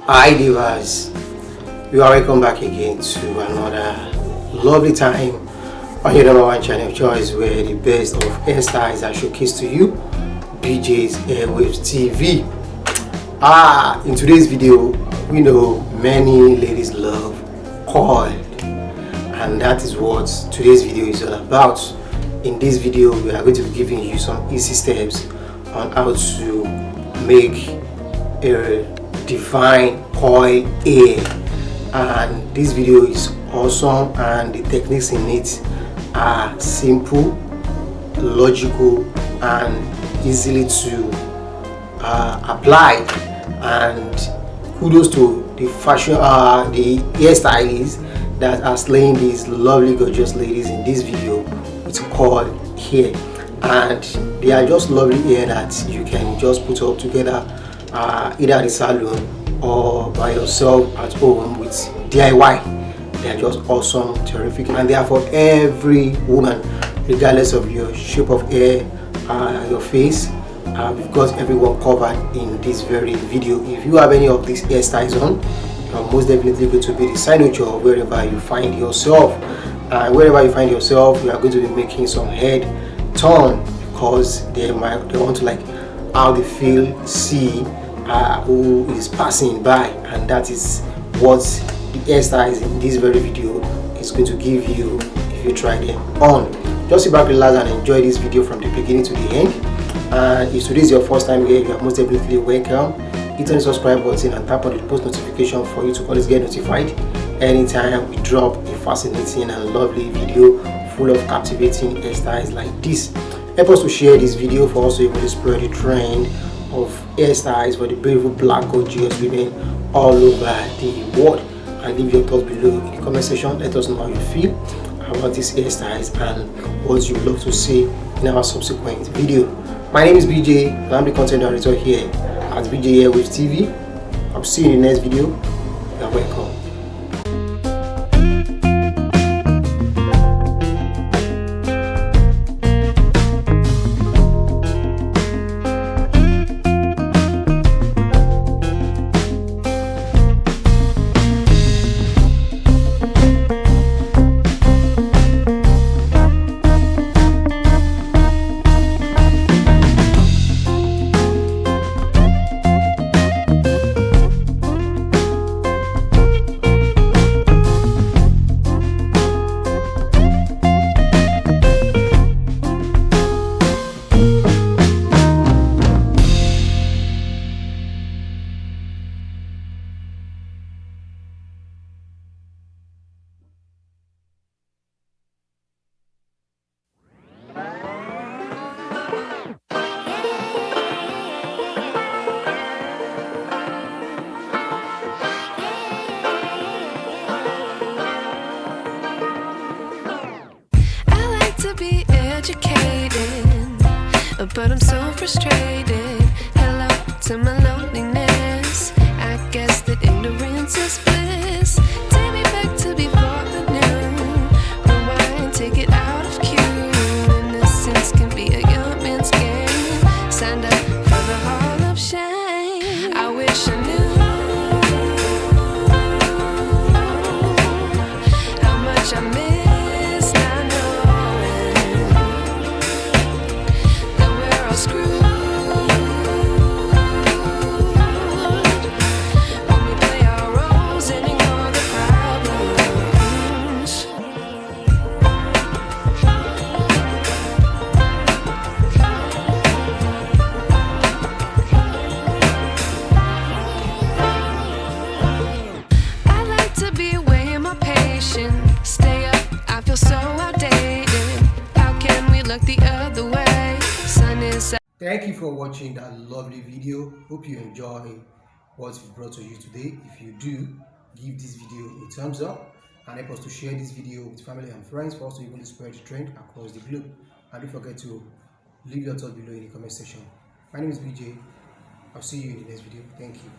Hi divas, you are welcome back again to another lovely time on your number one channel of choice, where the best of hairstyles are showcased to you, BJ's Airwaves TV. In today's video, we know many ladies love coil, and that is what today's video is all about. In this video, we are going to be giving you some easy steps on how to make a divine coil hair, and this video is awesome, and the techniques in it are simple, logical, and easily to apply. And kudos to the fashion the hairstylists that are slaying these lovely gorgeous ladies in this video with coil hair. And they are just lovely hair that you can just put up together either at the salon or by yourself at home with DIY. They are just awesome, terrific, and they are for every woman, regardless of your shape of hair, your face. We've got everyone covered in this very video. If you have any of these hairstyles on, you're most definitely going to be the signature of wherever you find yourself. Wherever you find yourself, you are going to be making some head turn, because they want to like how they feel, see who is passing by, and that is what the hairstyles in this very video is going to give you if you try them on. Just sit back, relax, and enjoy this video from the beginning to the end. And if today is your first time here, you are most definitely welcome. Hit on the subscribe button and tap on the post notification for you to always get notified anytime we drop a fascinating and lovely video full of captivating hairstyles like this. Help us to share this video for us to able to spread the trend of hairstyles for the beautiful black gorgeous women all over the world. And leave your thoughts below in the comment section. Let us know how you feel about these hairstyles and what you would love to see in our subsequent video. My name is BJ, and I'm the content director here at BJ Airwaves TV. I'll see you in the next video. You're welcome. But I'm so frustrated. Hello to my loneliness. I guess that ignorance is bliss. Take me back to before I knew. Rewind, take it out of cue. Innocence can be a young man's game. Signed up for the hall of shame. I wish I knew how much I miss not knowing that we're all screwed. When we play our roles and ignore the problems. I like to be away in my patience. Stay up, I feel so outdated. How can we look the other way? Sun is out. Thank you for watching that lovely video. Hope you enjoy what we brought to you today. If you do, give this video a thumbs up and help us to share this video with family and friends for us to even spread the trend across the globe. And don't forget to leave your thoughts below in the comment section. My name is BJ. I'll see you in the next video. Thank you.